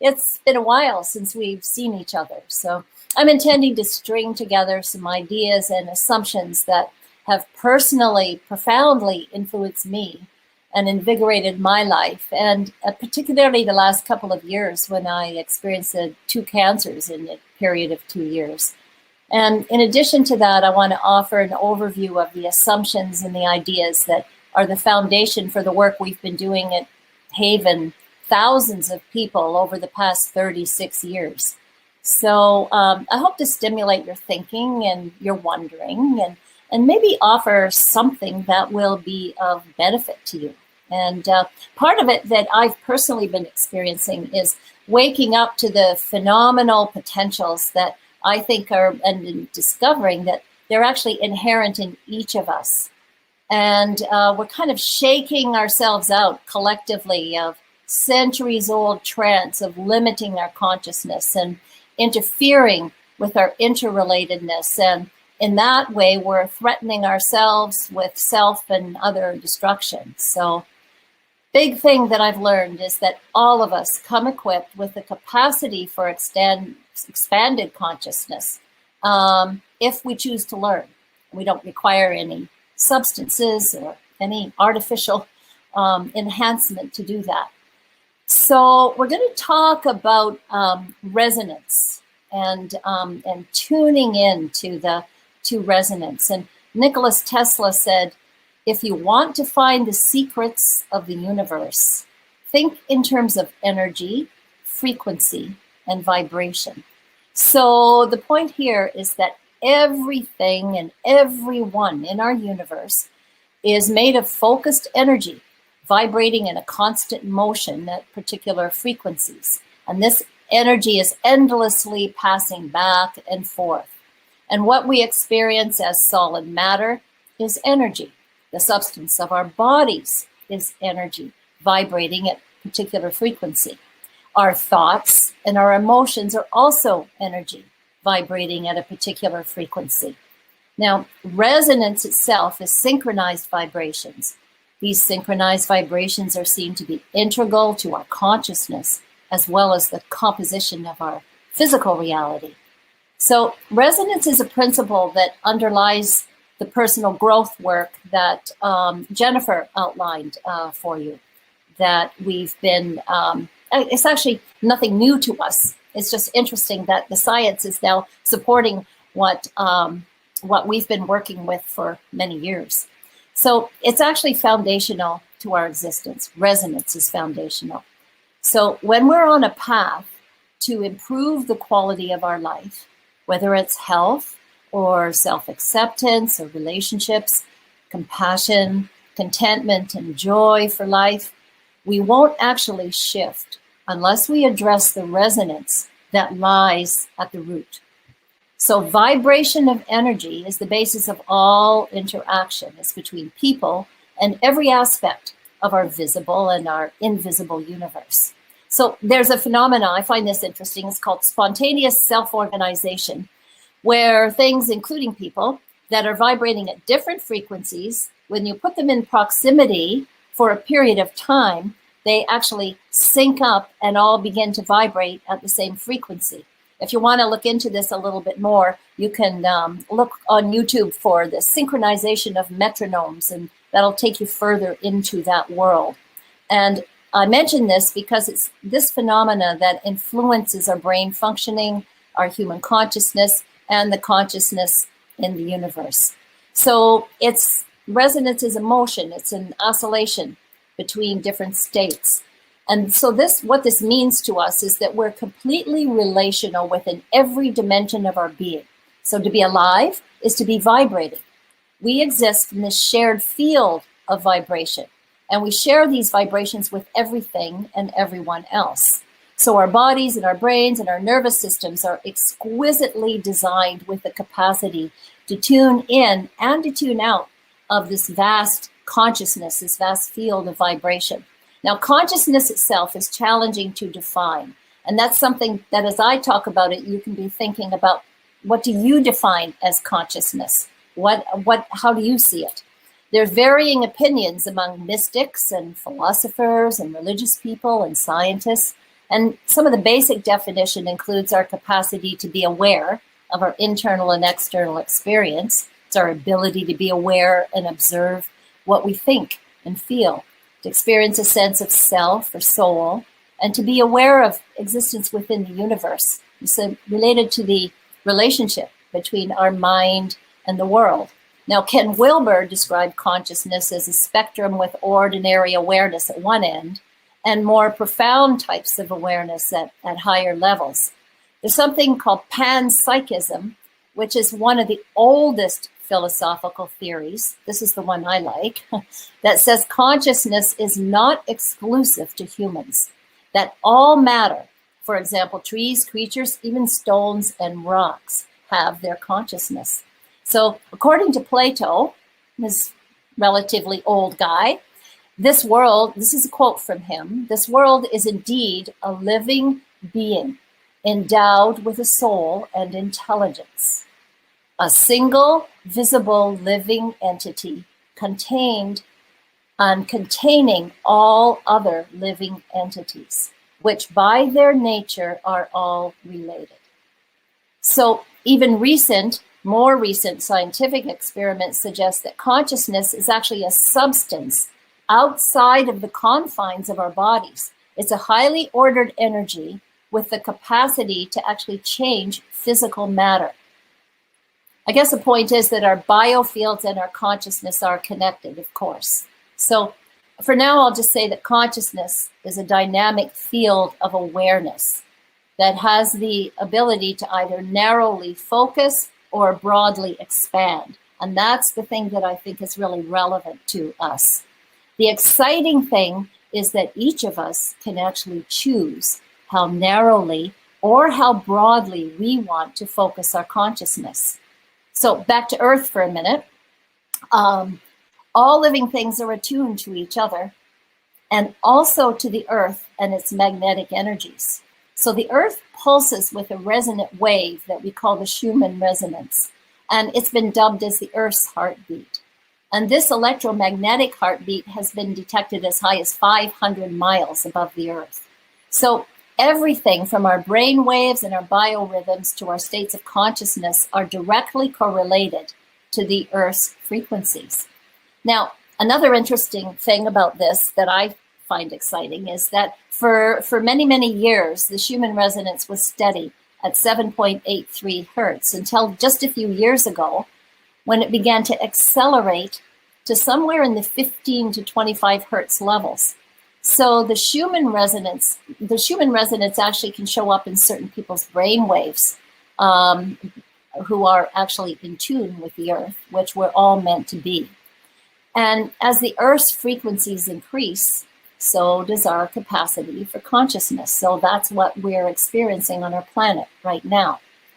it's been a while since we've seen each other. So I'm intending to string together some ideas and assumptions that have personally, profoundly influenced me and invigorated my life, and particularly the last couple of years when I experienced 2 cancers in a period of 2 years. And in addition to that, I want to offer an overview of the assumptions and the ideas that are the foundation for the work we've been doing at Haven, thousands of people over the past 36 years. So I hope to stimulate your thinking and your wondering, and maybe offer something that will be of benefit to you. And part of it that I've personally been experiencing is waking up to the phenomenal potentials that I think are, and discovering that they're actually inherent in each of us. And we're kind of shaking ourselves out collectively of centuries-old trance of limiting our consciousness and interfering with our interrelatedness. And in that way, we're threatening ourselves with self and other destruction. So big thing that I've learned is that all of us come equipped with the capacity for expanded consciousness if we choose to learn. We don't require any substances or any artificial enhancement to do that. So we're going to talk about resonance and tuning in to resonance. And Nikola Tesla said, if you want to find the secrets of the universe, think in terms of energy, frequency, and vibration. So the point here is that everything and everyone in our universe is made of focused energy, vibrating in a constant motion at particular frequencies. And this energy is endlessly passing back and forth. And what we experience as solid matter is energy. The substance of our bodies is energy, vibrating at particular frequency. Our thoughts and our emotions are also energy, vibrating at a particular frequency. Now, resonance itself is synchronized vibrations. These synchronized vibrations are seen to be integral to our consciousness, as well as the composition of our physical reality. So resonance is a principle that underlies the personal growth work that Jennifer outlined for you, that we've been, it's actually nothing new to us. It's just interesting that the science is now supporting what we've been working with for many years. So it's actually foundational to our existence. Resonance is foundational. So when we're on a path to improve the quality of our life, whether it's health or self-acceptance or relationships, compassion, contentment, and joy for life, we won't actually shift unless we address the resonance that lies at the root. So vibration of energy is the basis of all interaction. It's between people and every aspect of our visible and our invisible universe. So there's a phenomenon, I find this interesting, it's called spontaneous self-organization, where things, including people, that are vibrating at different frequencies, when you put them in proximity for a period of time, they actually sync up and all begin to vibrate at the same frequency. If you want to look into this a little bit more, you can look on YouTube for the synchronization of metronomes, and that'll take you further into that world. And I mention this because it's this phenomena that influences our brain functioning, our human consciousness, and the consciousness in the universe. So resonance is a motion, it's an oscillation between different states. And so what this means to us is that we're completely relational within every dimension of our being. So to be alive is to be vibrating. We exist in this shared field of vibration, and we share these vibrations with everything and everyone else. So our bodies and our brains and our nervous systems are exquisitely designed with the capacity to tune in and to tune out of this vast consciousness, this vast field of vibration. Now, consciousness itself is challenging to define. And that's something that as I talk about it, you can be thinking about, what do you define as consciousness? How do you see it? There's varying opinions among mystics and philosophers and religious people and scientists And some of the basic definition includes our capacity to be aware of our internal and external experience. It's our ability to be aware and observe what we think and feel, to experience a sense of self or soul, and to be aware of existence within the universe. It's related to the relationship between our mind and the world. Now, Ken Wilber described consciousness as a spectrum with ordinary awareness at one end and more profound types of awareness at higher levels. There's something called panpsychism, which is one of the oldest philosophical theories. This is the one I like, that says consciousness is not exclusive to humans, that all matter, for example, trees, creatures, even stones and rocks, have their consciousness. So according to Plato, this relatively old guy, this world, this is a quote from him, this world is indeed a living being endowed with a soul and intelligence, a single visible living entity contained and containing all other living entities, which by their nature are all related. So even more recent scientific experiments suggest that consciousness is actually a substance outside of the confines of our bodies. It's a highly ordered energy with the capacity to actually change physical matter. I guess the point is that our biofields and our consciousness are connected, of course. So for now, I'll just say that consciousness is a dynamic field of awareness that has the ability to either narrowly focus or broadly expand. And that's the thing that I think is really relevant to us. The exciting thing is that each of us can actually choose how narrowly or how broadly we want to focus our consciousness. So back to Earth for a minute. All living things are attuned to each other and also to the Earth and its magnetic energies. So the Earth pulses with a resonant wave that we call the Schumann resonance, and it's been dubbed as the Earth's heartbeat. And this electromagnetic heartbeat has been detected as high as 500 miles above the Earth. So everything from our brain waves and our biorhythms to our states of consciousness are directly correlated to the Earth's frequencies. Now, another interesting thing about this that I find exciting is that for many, many years, the Schumann resonance was steady at 7.83 hertz until just a few years ago, when it began to accelerate to somewhere in the 15 to 25 hertz levels. So the Schumann resonance actually can show up in certain people's brain waves who are actually in tune with the Earth, which we're all meant to be. And as the Earth's frequencies increase, so does our capacity for consciousness. So that's what we're experiencing on our planet right now.